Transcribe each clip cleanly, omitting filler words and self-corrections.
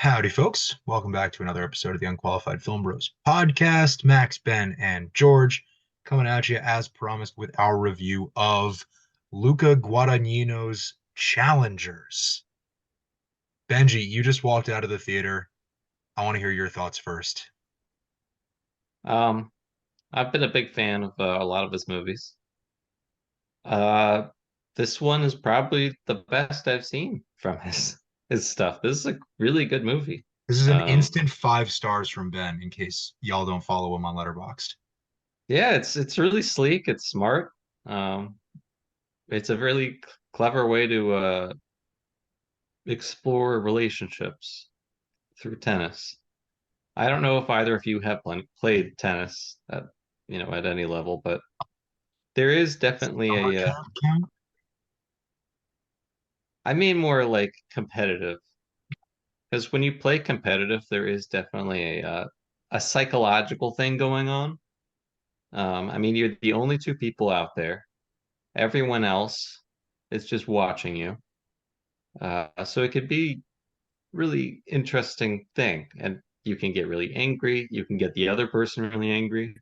Howdy, folks. Welcome back to another episode of the Unqualified Film Bros podcast. Max, Ben, and George coming at you as promised with our review of Luca Guadagnino's Challengers. Benji, you just walked out of the theater. I want to hear your thoughts first. Um, I've been a big fan of a lot of his movies. Uh, this one is probably the best I've seen from his stuff. This is a really good movie. This is an Um, instant 5 stars from Ben, in case y'all don't follow him on Letterboxd. yeah, it's really sleek. It's smart. Um, it's a really clever way to explore relationships through tennis. I don't know if either of you have played tennis at any level, but there is Summer definitely camp count? I mean more like competitive. Because when you play competitive, there is definitely a psychological thing going on. I mean, you're the only two people out there. Everyone else is just watching you. So it could be really interesting thing, and you can get really angry. You can get the other person really angry.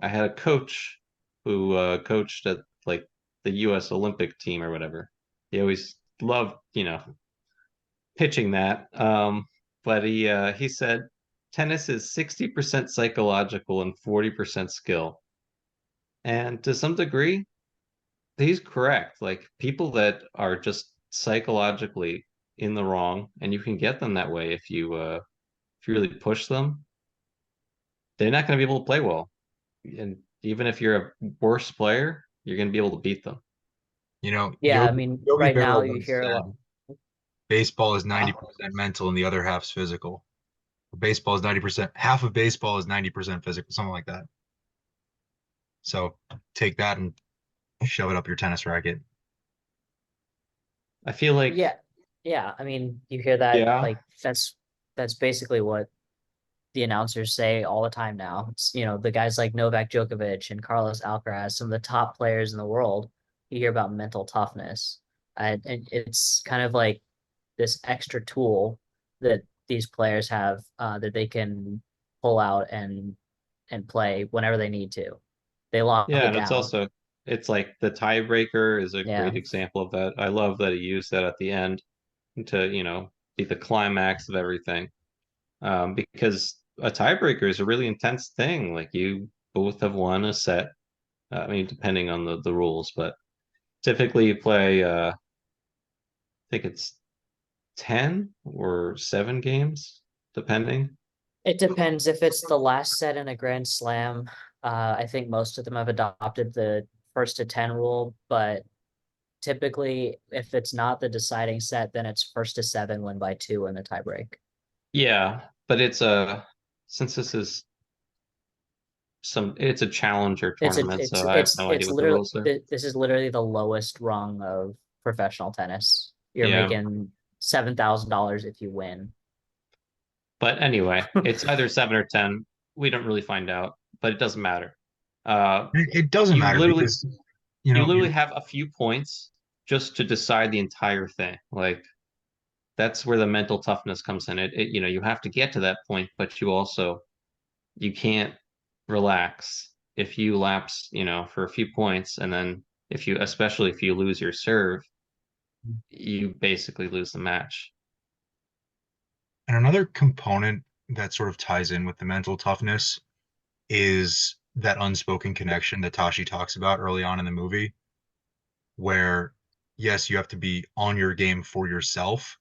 I had a coach who coached at like the U.S. Olympic team or whatever. He always loved, pitching that. But he said tennis is 60% psychological and 40% skill. And to some degree, he's correct. Like people that are just psychologically in the wrong, and you can get them that way if you really push them, they're not going to be able to play well. And even if you're a worse player, you're going to be able to beat them. You know, Yeah, I mean, Yogi right Berra now you once hear a said lot. baseball is 90% mental and the other half's physical. Baseball is 90%, half of baseball is 90% physical, something like that. So take that and shove it up your tennis racket. I feel like, Yeah, yeah. I mean, you hear that yeah, like that's basically what the announcers say all the time now. It's, the guys like Novak Djokovic and Carlos Alcaraz, some of the top players in the world. You hear about mental toughness, and it's kind of like this extra tool that these players have that they can pull out and play whenever they need to. They lock yeah, it and down. it's like the tiebreaker is a Yeah, great example of that. I love that he used that at the end to, be the climax of everything. Because a tiebreaker is a really intense thing. Like you both have won a set. I mean, depending on the rules, but typically you play, I think it's 10 or 7 games, depending. it depends if it's the last set in a Grand Slam. I think most of them have adopted the first to 10 rule, but typically, if it's not the deciding set, then it's first to seven, win by two in the tiebreak. Yeah, but since this is it's a challenger It's a, tournament, it's so I have no idea it's what the literally rules are. this is literally the lowest rung of professional tennis. You're Yeah, making $7,000 if you win. but anyway, it's either 7 or 10. We don't really find out, but it doesn't matter. It doesn't You matter literally because you you literally have a few points just to decide the entire thing. Like that's where the mental toughness comes in. You have to get to that point, but you can't relax if you lapse, for a few points, and then especially if you lose your serve, you basically lose the match. and another component that sort of ties in with the mental toughness is that unspoken connection that Tashi talks about early on in the movie, where yes, you have to be on your game for yourself,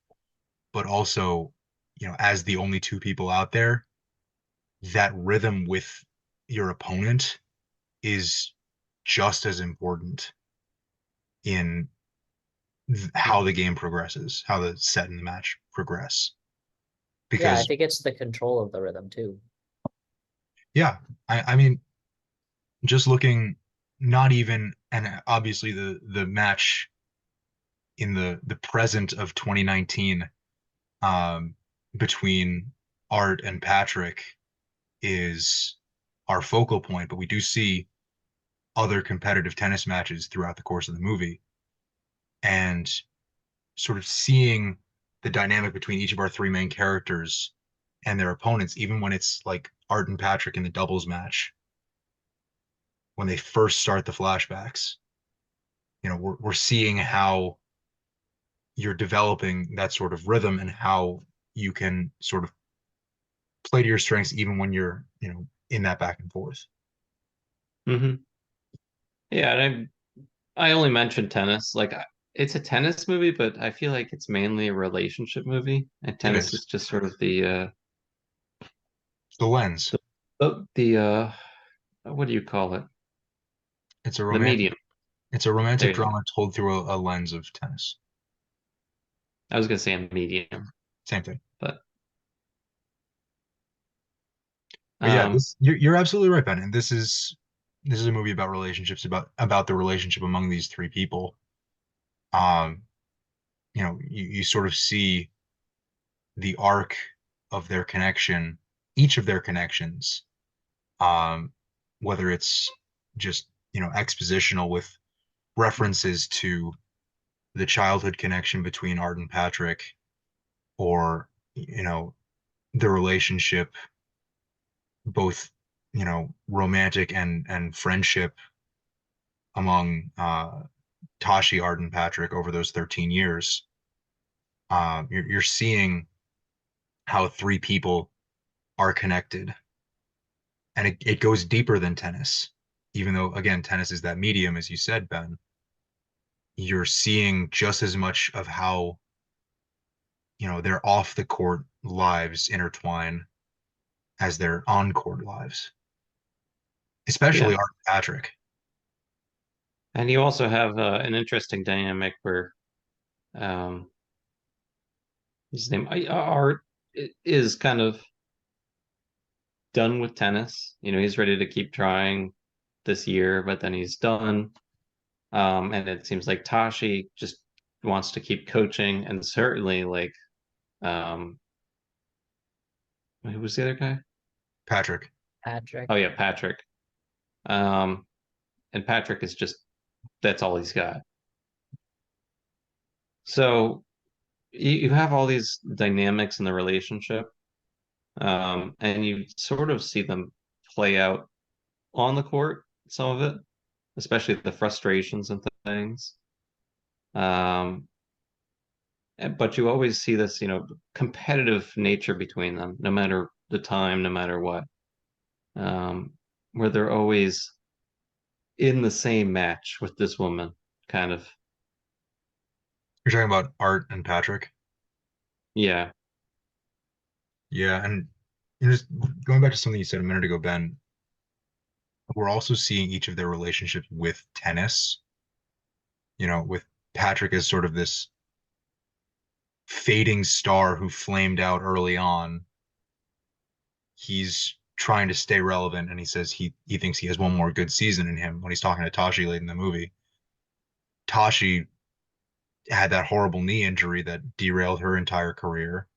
but also, as the only two people out there, that rhythm with your opponent is just as important in how the game progresses, how the set and the match progress. Yeah, I Because think it's the control of the rhythm too. yeah, I mean, just looking, not even, and obviously the match in the present of 2019, um, between Art and Patrick is our focal point, but we do see other competitive tennis matches throughout the course of the movie, and sort of seeing the dynamic between each of our three main characters and their opponents, even when it's like Art and Patrick in the doubles match, when they first start the flashbacks, we're seeing how you're developing that sort of rhythm and how you can sort of play to your strengths even when you're, in that back and forth. Hmm. Yeah, and I only mentioned tennis. Like, it's a tennis movie, but I feel like it's mainly a relationship movie, and It tennis is is just sort of the the lens. the what do you call it? It's a The romantic medium. it's a There romantic you go. drama told through a lens of tennis. I was gonna say a medium, Same thing. but But yeah, um, this you're absolutely right, Ben. And this is a movie about relationships, about the relationship among these three people. Um, you sort of see the arc of their connection, each of their connections, um, whether it's just, expositional with references to the childhood connection between Art and Patrick, or, the relationship, both, romantic and friendship among Tashi, Art, and Patrick over those 13 years. You're seeing how three people are connected, and it goes deeper than tennis. Even though, again, tennis is that medium, as you said, Ben, you're seeing just as much of how, their off the court lives intertwine as their on court lives, especially yeah. Art and Patrick. And you also have an interesting dynamic where um, his name Art is kind of done with tennis. He's ready to keep trying this year, but then he's done. And it seems like Tashi just wants to keep coaching, and certainly like um, who was the other guy? Patrick. Patrick. Oh yeah, Patrick. Um, and Patrick is just that's all he's got. So you have all these dynamics in the relationship, and you sort of see them play out on the court, some of it, especially the frustrations and things. Um, but you always see this, competitive nature between them, no matter the time, no matter what, um, where they're always in the same match with this woman, kind of. You're talking about Art and Patrick. Yeah. Yeah, and just going back to something you said a minute ago, Ben, we're also seeing each of their relationships with tennis, with Patrick as sort of this fading star who flamed out early on. He's trying to stay relevant, and he says he thinks he has one more good season in him when he's talking to Tashi late in the movie. Tashi had that horrible knee injury that derailed her entire career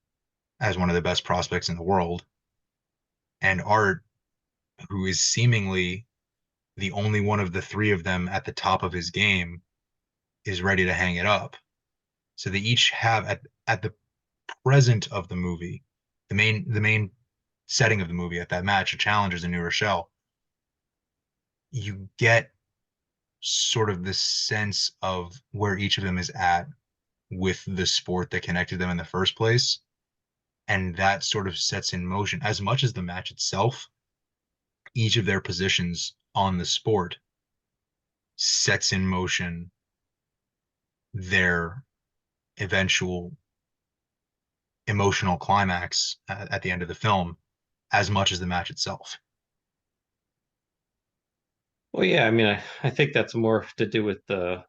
as one of the best prospects in the world. And Art, who is seemingly the only one of the three of them at the top of his game, is ready to hang it up. So they each have at the present of the movie, the main setting of the movie at that match, the challengers in New Rochelle, you get sort of the sense of where each of them is at with the sport that connected them in the first place. And that sort of sets in motion, as much as the match itself, each of their positions on the sport sets in motion their eventual emotional climax at the end of the film as much as the match itself. Well, yeah, I mean, I think that's more to do with the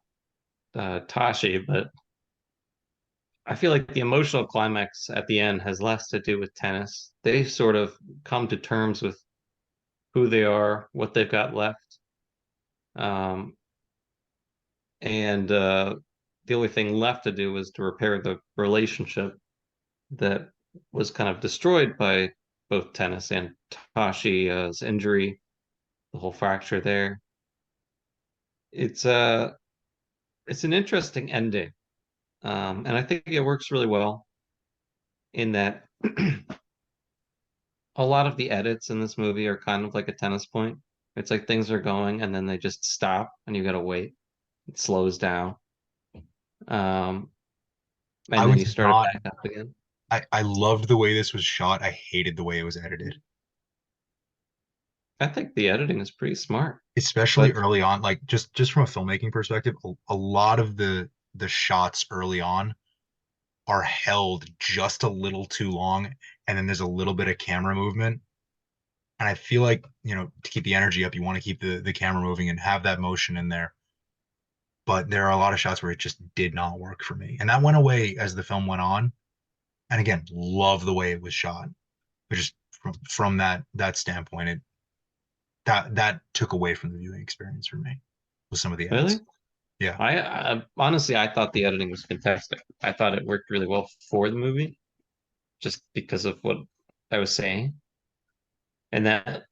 Tashi, but I feel like the emotional climax at the end has less to do with tennis. They sort of come to terms with who they are, what they've got left. Um, and the only thing left to do was to repair the relationship that was kind of destroyed by both tennis and Tashi's injury, the whole fracture there. It's uh it's an interesting ending. And I think it works really well. in that a lot of the edits in this movie are kind of like a tennis point. It's like things are going and then they just stop and you gotta wait. It slows down. Um, I and then was you start it not. back up again. I loved the way this was shot. I hated the way it was edited, I think the editing is pretty smart. especially But early on. Like just from a filmmaking perspective, a lot of the shots early on are held just a little too long, and then there's a little bit of camera movement. And I feel like, to keep the energy up, you want to keep the camera moving and have that motion in there. But there are a lot of shots where it just did not work for me. And that went away as the film went on. And again, love the way it was shot. But just from that standpoint, that took away from the viewing experience for me with some of the edits. really, Yeah. I honestly I thought the editing was fantastic. I thought it worked really well for the movie, just because of what I was saying. And that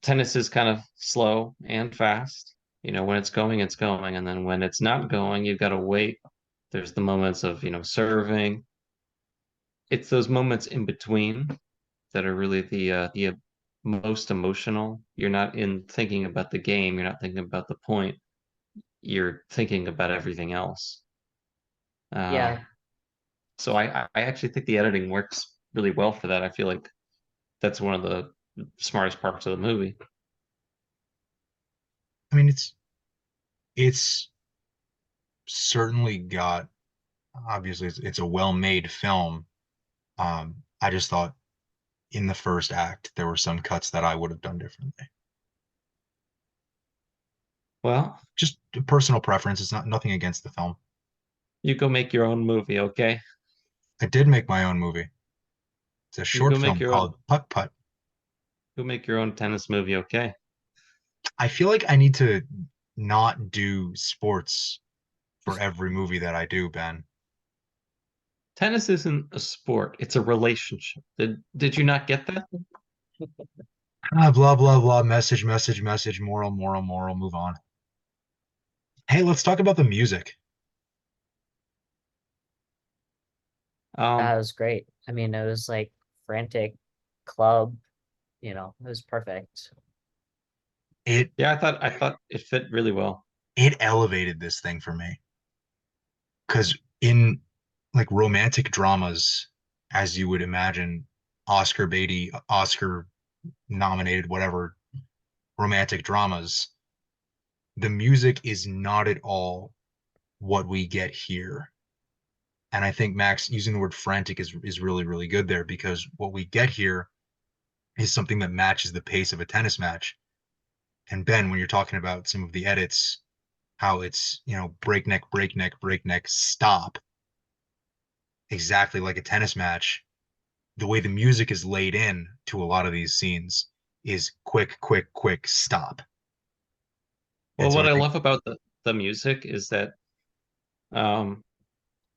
tennis is kind of slow and fast. When it's going, it's going, and then when it's not going, you've got to wait. There's the moments of serving. It's those moments in between that are really the most emotional. You're not in thinking about the game. You're not thinking about the point. You're thinking about everything else. Yeah, Um, so I actually think the editing works really well for that. I feel like that's one of the smartest parts of the movie. I mean, it's certainly got, obviously it's a well-made film. I just thought in the first act there were some cuts that I would have done differently. Well, Just a personal preference. It's not nothing against the film. you go make your own movie, okay? I did make my own movie. It's a You short go make film your own called Putt Putt. go make your own tennis movie, okay? I feel like I need to not do sports for every movie that I do, Ben. Tennis isn't a sport, it's a relationship. Did you not get that? Blah blah blah. Message, message, message. Moral, moral, moral. Move on. Hey, let's talk about the music. Um, that was great. I mean, it was like frantic club, it was perfect. It yeah, I thought it fit really well. it elevated this thing for me because in like romantic dramas, as you would imagine, Oscar Beatty, Oscar nominated, whatever romantic dramas, the music is not at all what we get here. And I think Max using the word frantic is really, really good there because what we get here is something that matches the pace of a tennis match. And Ben, when you're talking about some of the edits, how it's, breakneck, breakneck, breakneck, stop, exactly like a tennis match, the way the music is laid in to a lot of these scenes is quick, quick, quick, stop. And Well, so what I I think love about the music is that, um,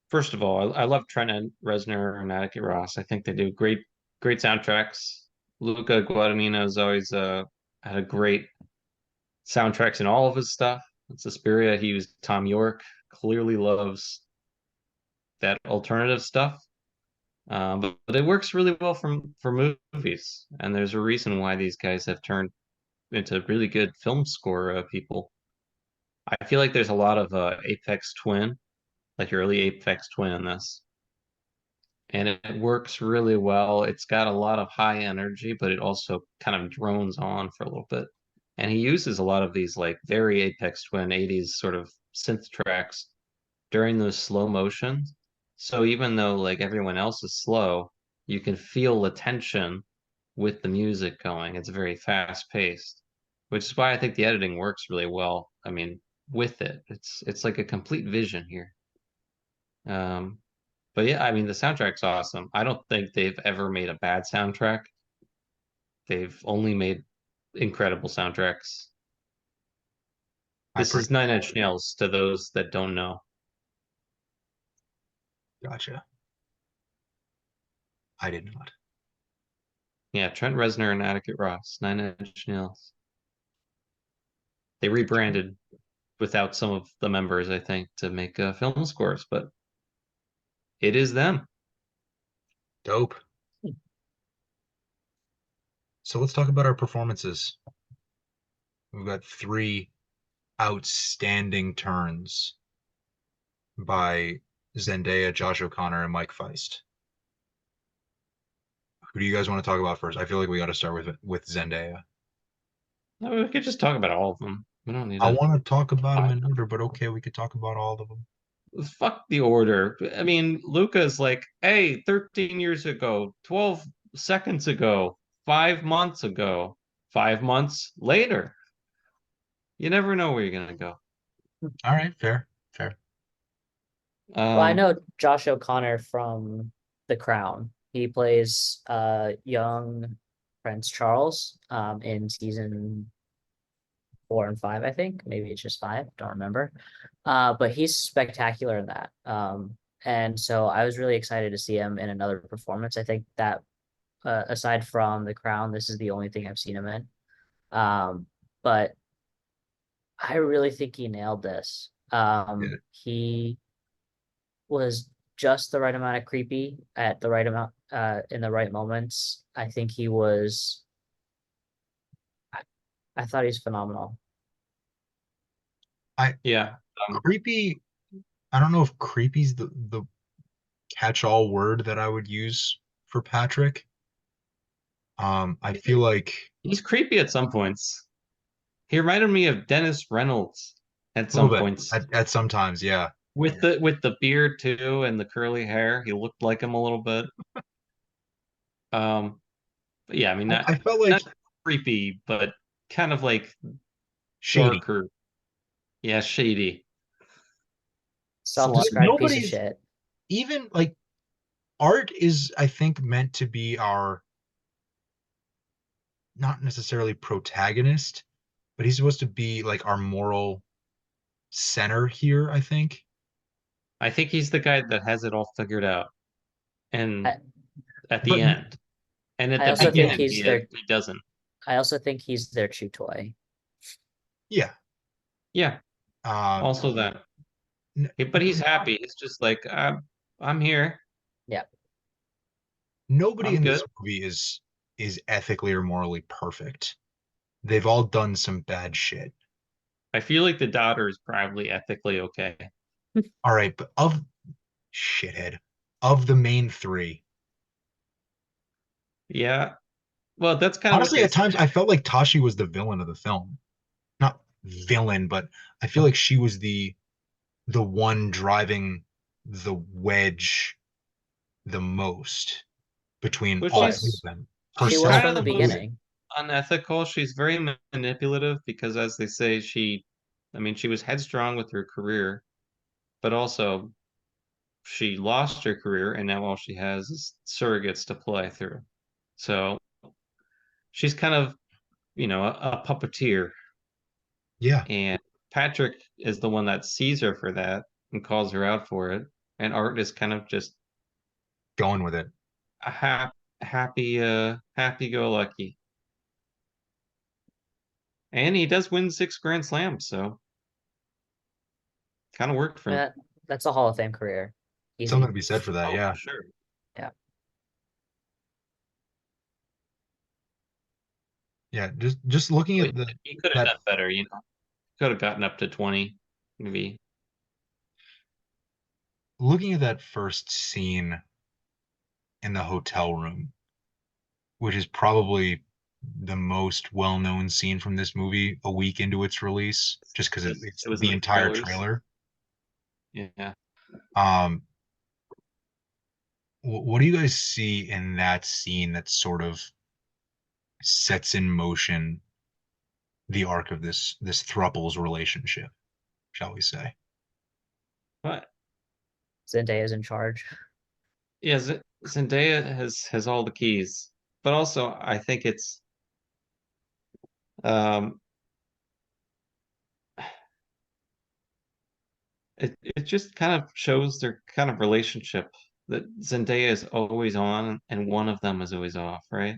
first of all, I love Trent and Reznor and Atticus Ross. I think they do great soundtracks. Luca Guadagnino has always had a great soundtracks in all of his stuff. In Suspiria, he used Tom York. Clearly loves that alternative stuff. But it works really well for movies, and there's a reason why these guys have turned into really good film score people. I feel like there's a lot of Apex Twin, like early Apex Twin in this, and it works really well. It's got a lot of high energy, but it also kind of drones on for a little bit. And he uses a lot of these like very Apex Twin 80s sort of synth tracks during those slow motions. So even though like everyone else is slow, you can feel the tension with the music going. It's very fast paced, which is why I think the editing works really well. I mean, with it, it's like a complete vision here. Um, but yeah, I mean the soundtrack's awesome. I don't think they've ever made a bad soundtrack. They've only made incredible soundtracks. I This pretty is Nine Inch Nails to those that don't know. gotcha. I did not. Yeah, Trent Reznor and Atticus Ross, Nine Inch Nails. They Gotcha. rebranded without some of the members, I think, to make film scores, but it is them. Dope. So let's talk about our performances. We've got three outstanding turns by Zendaya, Josh O'Connor, and Mike Feist. Who do you guys want to talk about first? I feel like we got to start with Zendaya. No, we could just talk about all of them. We don't need I to. want to talk about them in order, but okay, we could talk about all of them. Fuck the order. I mean, Luca's like, hey, 13 years ago, 12 seconds ago, 5 months ago, 5 months later. You never know where you're gonna go. All right, fair, fair. Well, I Um, know Josh O'Connor from The Crown. He plays young Prince Charles in season 4 and 5, I think. Maybe it's just 5, don't remember. But he's spectacular in that. And so I was really excited to see him in another performance. I think that aside from The Crown, this is the only thing I've seen him in. But I really think he nailed this. Yeah. He was just the right amount of creepy at the right amount in the right moments. I think he was I thought he's phenomenal. I yeah. creepy. I don't know if creepy's the catch-all word that I would use for Patrick. I feel like He's creepy at some points. He reminded me of Dennis Reynolds at a little some bit points. at sometimes, yeah. With the beard too and the curly hair, he looked like him a little bit. But yeah, I mean I felt like not creepy, but kind of like shady. darker. Yeah, shady. Slightly. Self-described piece of Nobody's shit. even like art is, I think, meant to be our not necessarily protagonist, but he's supposed to be like our moral center here, I think. I think he's the guy that has it all figured out. And I, at the But end. And at I the also think again, beginning, he's their he doesn't. I also think he's their chew toy. yeah. Yeah, Um, also that. But he's n- happy. It's just like I'm here. Yeah. nobody I'm in good. this movie is ethically or morally perfect. They've all done some bad shit. I feel like the daughter is probably ethically okay. All right, but of shithead of the main three, Yeah. Well, that's kind of what honestly, they at times say. I felt like Tashi was the villain of the film. Not villain, but I feel like she was the one driving the wedge the most between Well, Of all three of course. them, She she's was herself from kind the of the most included. beginning. unethical. She's very manipulative because, as they say, I mean, she was headstrong with her career, but also she lost her career, and now all she has is surrogates to play through. So she's kind of, a puppeteer. Yeah, And Patrick is the one that sees her for that and calls her out for it. And Art is kind of just going with it. a happy go lucky. And he does win 6 Grand Slams, so kind of worked for him. Yeah, that's a Hall of Fame career. Something to Easy. be said for that. Oh, for Yeah. sure. Yeah. Yeah, just looking But at the he could have that done better, Could have gotten up to 20, maybe. looking at that first scene in the hotel room, which is probably the most well-known scene from this movie a week into its release, just because it's It was in the the entire trailers. trailer. Yeah. Um, what do you guys see in that scene that sort of sets in motion the arc of this throuple's relationship, shall we say? But Zendaya's in charge. yeah, Zendaya has all the keys. But also I think um it just kind of shows their kind of relationship that Zendaya is always on and one of them is always off, right?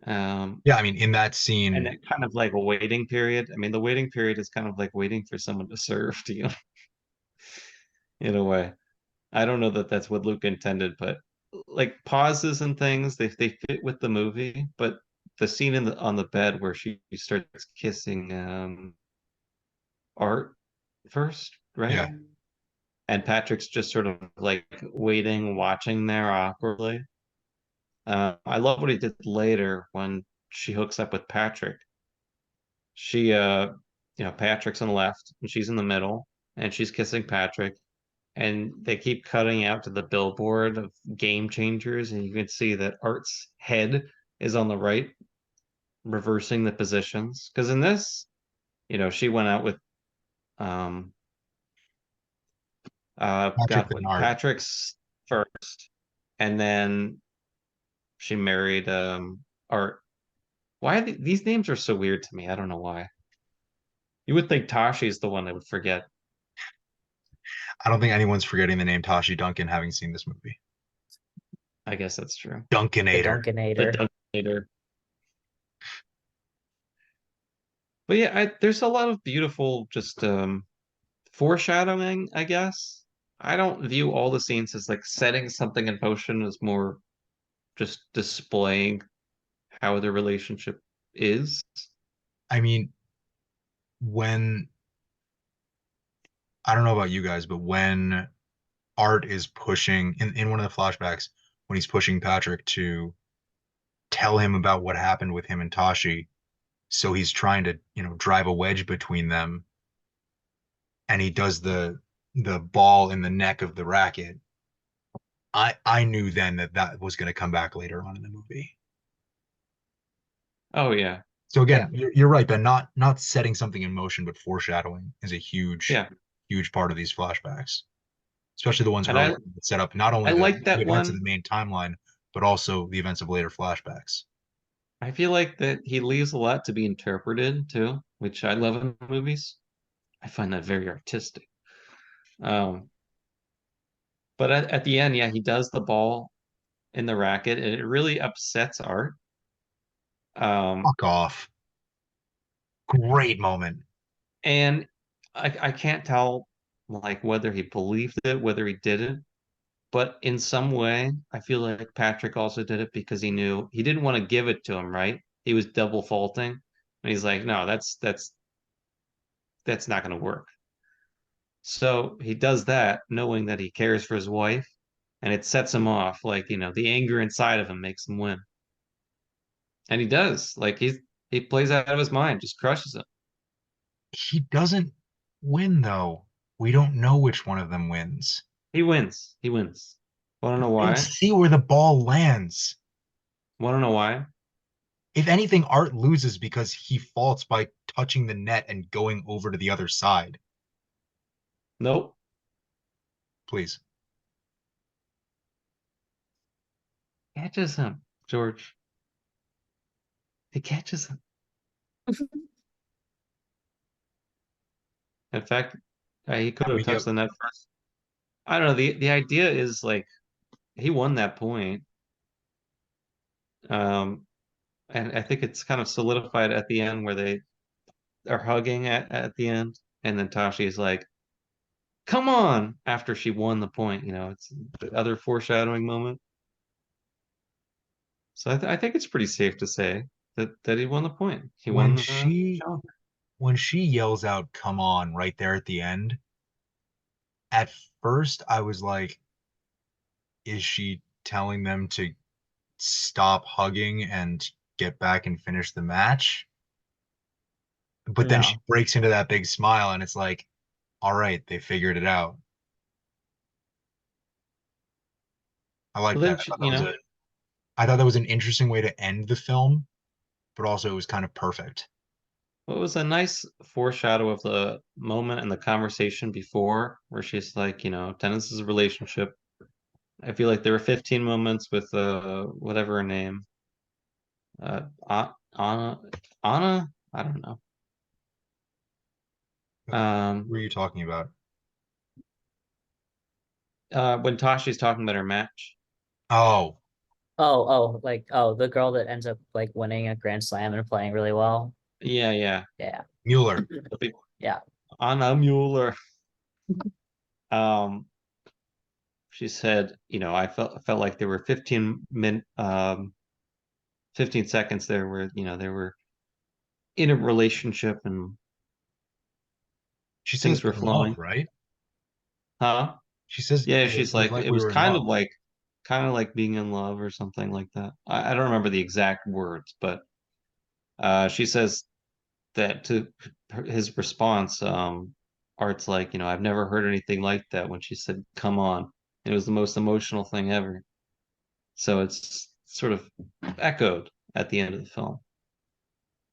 Um, Yeah, I mean, in that and scene, that kind of like a waiting period. I mean, the waiting period is kind of like waiting for someone to serve to you in a way. I don't know that that's what Luke intended, but like pauses and things, they fit with the movie, but the scene on the bed where she starts kissing Art first, right? Yeah. And Patrick's just sort of like waiting, watching there awkwardly. I love what he did later when she hooks up with Patrick. She Patrick's on the left and she's in the middle and she's kissing Patrick, and they keep cutting out to the billboard of Game Changers, and you can see that Art's head is on the right, reversing the positions. Because in this, she went out with um Patrick God, what Bernard. Patrick's first, and then she married Art. Why are these names are so weird to me? I don't know why. You would think Tashi's the one that would forget. I don't think anyone's forgetting the name Tashi Duncan having seen this movie. I guess that's true. The Duncanator. Dunkinator. The Dunkinator. But yeah, there's a lot of beautiful just foreshadowing, I guess. I don't view all the scenes as like setting something in motion, as more just displaying how the relationship is. I mean, when I don't know about you guys, but when Art is pushing in one of the flashbacks, when he's pushing Patrick to tell him about what happened with him and Tashi, so he's trying to, drive a wedge between them, and he does the ball in the neck of the racket. I knew then that was going to come back later on in the movie. Oh yeah. So Yeah. again, you're right, Ben. Not setting something in motion, but foreshadowing is a huge, Yeah. huge part of these flashbacks, especially the ones And early that set up not I only the like that events of the one. main timeline, but also the events of later flashbacks. I feel like that he leaves a lot to be interpreted too, which I love in movies. I find that very artistic. Um, but at the end, yeah, he does the ball in the racket, and it really upsets Art. Um, Fuck off. Great moment. and I can't tell like whether he believed it, whether he didn't, but in some way, I feel like Patrick also did it because he knew he didn't want to give it to him, right? He was double faulting, and he's like, no, that's not going to work. So he does that knowing that he cares for his wife, and it sets him off. Like, the anger inside of him makes him win. And he does. Like he plays out of his mind, just crushes him. He doesn't win though. We don't know which one of them wins. He wins. He wins. Wanna know We don't why? see where the ball lands. Wanna know why? If anything, Art loses because he faults by touching the net and going over to the other side. Nope. Please. Catches him, George. He catches him. In fact, he could How do have we get touched the net first. I don't know. The idea is like he won that point. Um, and I think it's kind of solidified at the end where they are hugging at the end, and then Tashi is like, "Come on!" After she won the point, it's the other foreshadowing moment. So I think it's pretty safe to say that he won the point. He when won the she challenge. when she yells out "come on" right there at the end, at first I was like, is she telling them to stop hugging and get back and finish the match? But then she No. breaks into that big smile and it's like, all right, they figured it out. I like Well, that. then I thought that was an interesting way to end the film, but also it was kind of perfect. well, it was a nice foreshadow of the moment and the conversation before, where she's like, Dennis's relationship. I feel like there were 15 moments with whatever her name, uh, Anna, Anna. I don't know. What Um, are you talking about? when Tashi's talking about her match. Oh, The girl that ends up like winning a Grand Slam and playing really well. Yeah, yeah. Yeah. Mueller. The people, Yeah. Anna Mueller. Um, she said, I felt like there were 15 seconds there where, they were in a relationship and She says things were in love, flowing. right? Huh? She says Yeah, it she's was like, like it we was were in love. kind of like being in love or something like that. I don't remember the exact words, but she says that to his response, Art's like, I've never heard anything like that when she said, come on. It was the most emotional thing ever. So it's sort of echoed at the end of the film.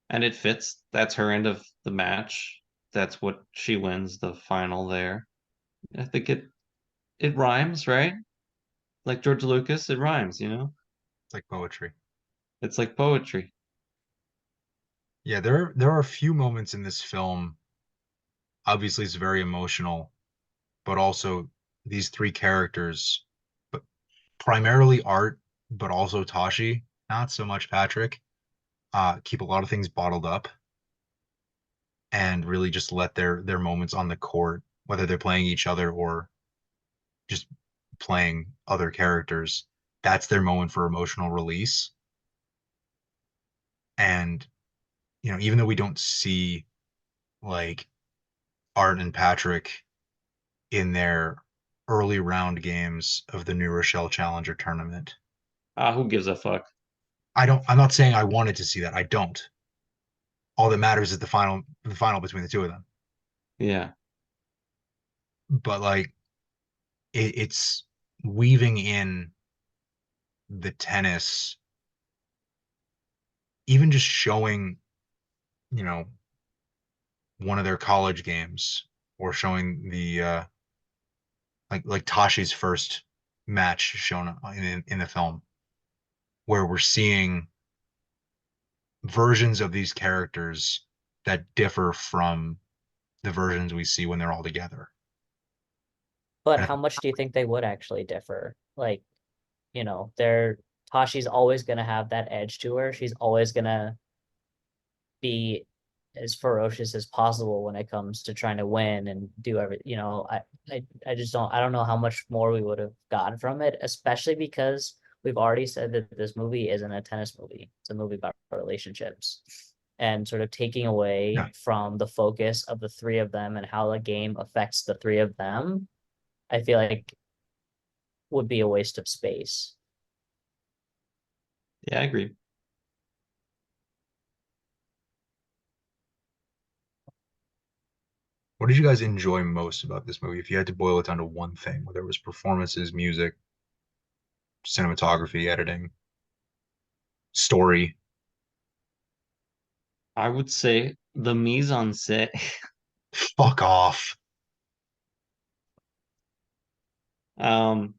And it fits. That's her end of the match. That's what she wins the final there. I think it rhymes, right? Like George Lucas, it rhymes. It's like poetry. It's like poetry. Yeah, there are a few moments in this film. Obviously, it's very emotional, but also these three characters, but primarily Art, but also Tashi, not so much Patrick, keep a lot of things bottled up and really just let their moments on the court, whether they're playing each other or just playing other characters, that's their moment for emotional release. And even though we don't see like Art and Patrick in their early round games of the New Rochelle Challenger tournament, Who gives a fuck? I'm not saying I wanted to see that. I don't. All that matters is the final between the two of them. Yeah. But like it's weaving in the tennis, even just showing, you know, one of their college games or showing the like Tashi's first match shown in the film, where we're seeing versions of these characters that differ from the versions we see when they're all together. But And how much do you think they would actually differ? Like, they're Tashi's always gonna have that edge to her. She's always gonna be as ferocious as possible when it comes to trying to win and do everything. I just don't know how much more we would have gotten from it, especially because we've already said that this movie isn't a tennis movie. It's a movie about relationships. And sort of taking yeah, away from the focus of the three of them and how the game affects the three of them, I feel like would be a waste of space. Yeah, I agree. what did you guys enjoy most about this movie? If you had to boil it down to one thing, whether it was performances, music, cinematography, editing, story. I would say the mise en scène. Fuck off. um,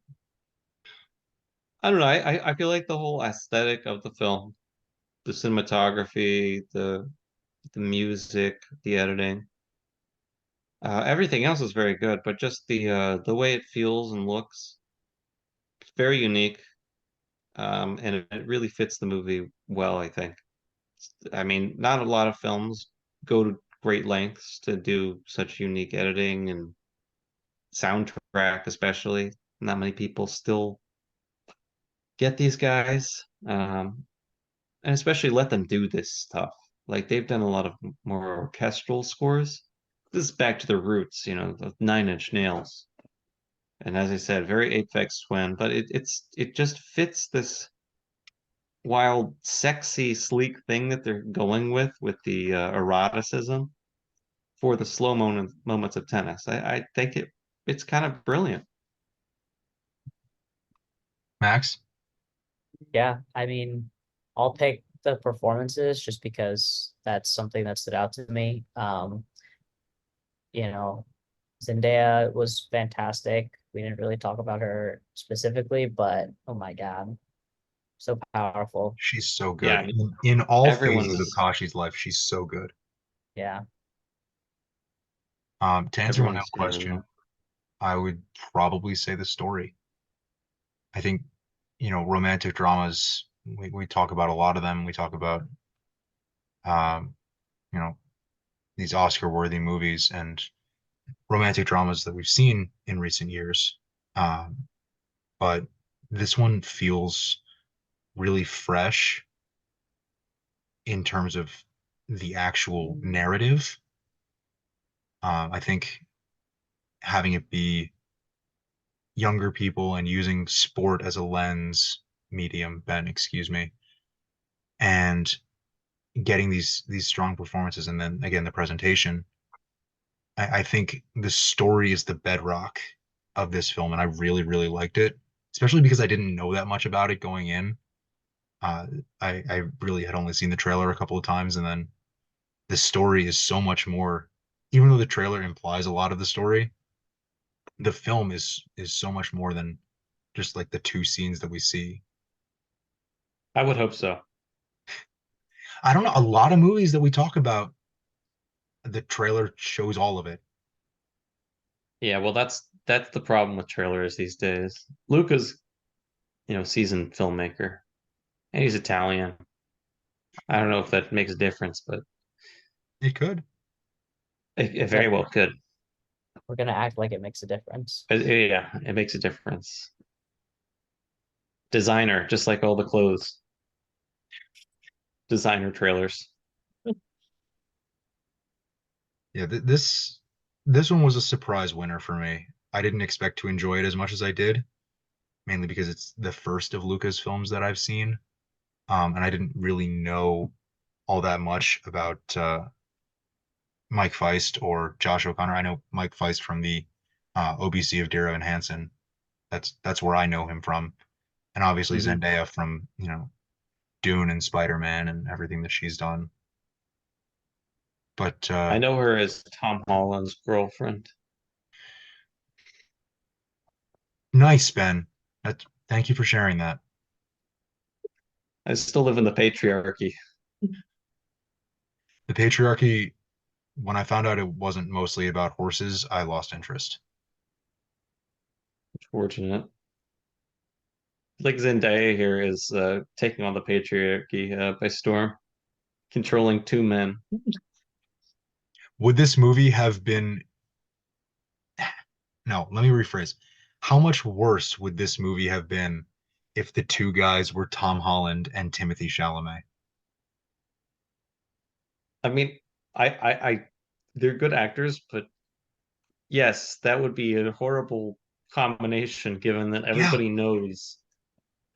I don't know. I feel like the whole aesthetic of the film, the cinematography, the music, the editing, everything else is very good, but just the way it feels and looks, it's very unique. And it really fits the movie well, I think. I mean, not a lot of films go to great lengths to do such unique editing and soundtrack, especially. Not many people still get these guys, and especially let them do this stuff. Like they've done a lot of more orchestral scores. This is back to the roots, the Nine Inch Nails. And as I said, very Aphex Twin, but it just fits this wild, sexy, sleek thing that they're going with the eroticism for the moments of tennis. I think it's kind of brilliant. Max? Yeah, I mean, I'll pick the performances just because that's something that stood out to me. You know, Zendaya was fantastic. We didn't really talk about her specifically, but oh my God, so powerful. She's so Yeah, good. I mean, In all phases of everyone's Tashi's life, she's so good. Yeah. To answer my own everyone's good in question, that. I would probably say the story. I think, romantic dramas, we talk about a lot of them. We talk about, um, you know, these Oscar-worthy movies and romantic dramas that we've seen in recent years. Um, but this one feels really fresh in terms of the actual narrative. I think having it be younger people and using sport as a lens medium, Ben, excuse me, and getting these strong performances, and then again the presentation. I think the story is the bedrock of this film, and I really, really liked it, especially because I didn't know that much about it going in. Uh, I really had only seen the trailer a couple of times, and then the story is so much more. Even though the trailer implies a lot of the story, the film is so much more than just like the two scenes that we see. I would hope so. I don't know, a lot of movies that we talk about, the trailer shows all of it. Yeah, well, that's the problem with trailers these days. Luca's, seasoned filmmaker, and he's Italian. I don't know if that makes a difference, but It could. it Yeah, very well could. we're gonna act like it makes a difference. Yeah, it makes a difference. Designer, just like all the clothes. Designer trailers. Yeah, this one was a surprise winner for me. I didn't expect to enjoy it as much as I did, mainly because it's the first of Luca's films that I've seen. And I didn't really know all that much about Mike Feist or Josh O'Connor. I know Mike Feist from the OBC of Dear Evan Hansen. That's where I know him from, and obviously Mhm. Zendaya from Dune and Spider-Man and everything that she's done. But I know her as Tom Holland's girlfriend. nice, Ben. Thank you for sharing that. I still live in the patriarchy. The patriarchy, when I found out it wasn't mostly about horses, I lost interest. Fortunate. Like Zendaya here is taking on the patriarchy by storm, controlling two men. Would this movie have been, no, let me rephrase. How much worse would this movie have been if the two guys were Tom Holland and Timothy Chalamet? I mean, I they're good actors, but yes, that would be a horrible combination given that Yeah. everybody knows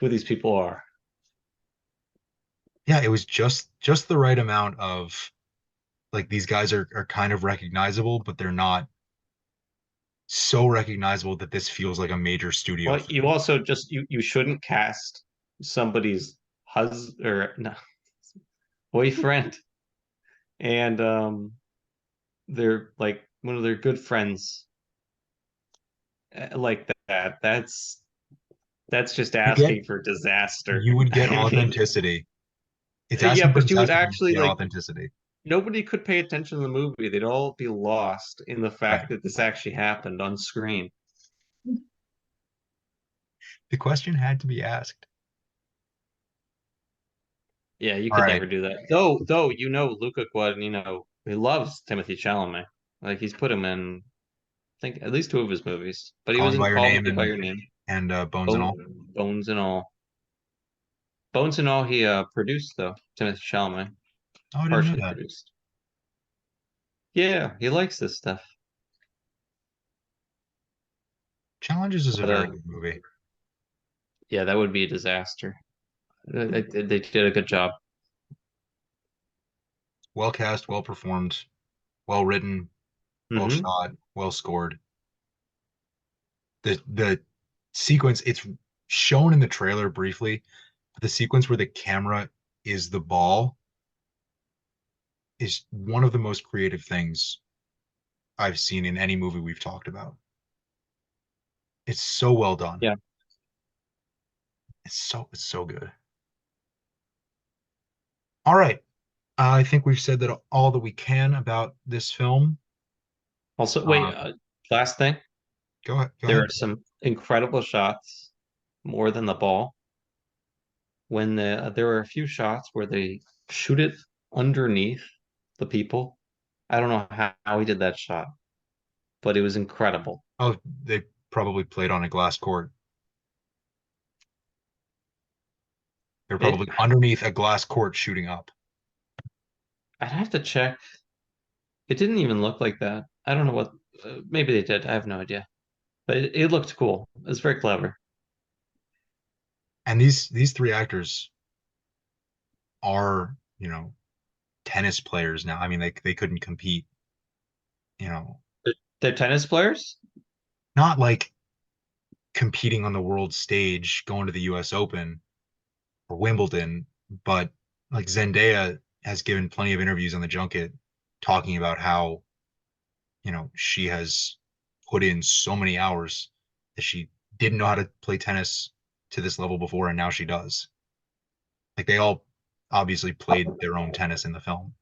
who these people are. Yeah, it was just the right amount of like these guys are kind of recognizable, but they're not so recognizable that this feels like a major studio Well, you film. also just you shouldn't cast somebody's husband or no, boyfriend and they're like one of their good friends like that. That's just You get asking for disaster. you would get I mean, authenticity. It's yeah, asking for but you would disaster, but you actually get like authenticity. nobody could pay attention to the movie. They'd all be lost in the Right. fact that this actually happened on screen. The question had to be asked. Yeah, you All could right. never do that. Though Luca Guadagnino, he loves Timothy Chalamet. Like he's put him in, I think at least two of his movies. But he Call was me in by your Call name Me by Your Name, and Bones and All. Bones and All. Bones and All he produced though. Timothy Chalamet Oh, I didn't know partially that. produced. Yeah, he likes this stuff. Challenges is a But very good movie. yeah, that would be a disaster. They did a good job. Well cast, well performed, well written, well Hmm. shot, well scored. The sequence, it's shown in the trailer briefly, but the sequence where the camera is the ball is one of the most creative things I've seen in any movie we've talked about. It's so well done. Yeah. It's so good. All right. I think we've said that all that we can about this film. Also, wait, Uh, last thing. go ahead. Go There ahead. are some incredible shots, more than the ball. When there are a few shots where they shoot it underneath the people. I don't know how he did that shot, but it was incredible. Oh, they probably played on a glass court. They're It, probably underneath a glass court shooting up. I'd have to check. It didn't even look like that. I don't know what. Maybe they did. I have no idea. But it looked cool. It was very clever. And these three actors are, tennis players now. I mean, they couldn't compete, you know, They're tennis players. not like competing on the world stage, going to the US Open or Wimbledon, but like Zendaya has given plenty of interviews on the junket talking about how, she has put in so many hours that she didn't know how to play tennis to this level before, and now she does. Like they all obviously played their own tennis in the film.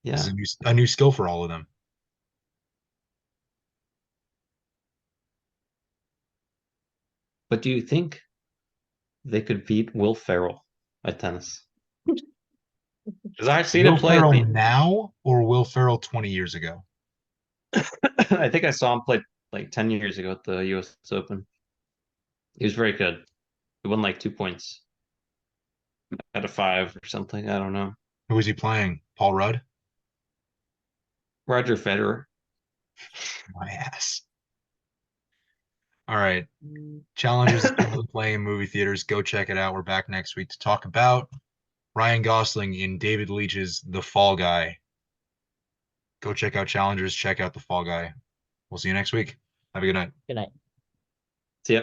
This is Yeah. a new skill for all of them. But do you think they could beat Will Ferrell at tennis? Because I've seen him Will play at Ferrell the. now or Will Ferrell 20 years ago? I think I saw him play like 10 years ago at the US Open. He was very good. He won like 2 points out of five or something. I don't know. Who was he playing? Paul Rudd? Roger Federer. My ass. All right. Challengers is currently playing in movie theaters. Go check it out. We're back next week to talk about Ryan Gosling in David Leitch's The Fall Guy. Go check out Challengers. Check out The Fall Guy. We'll see you next week. Have a good night. Good night. See ya.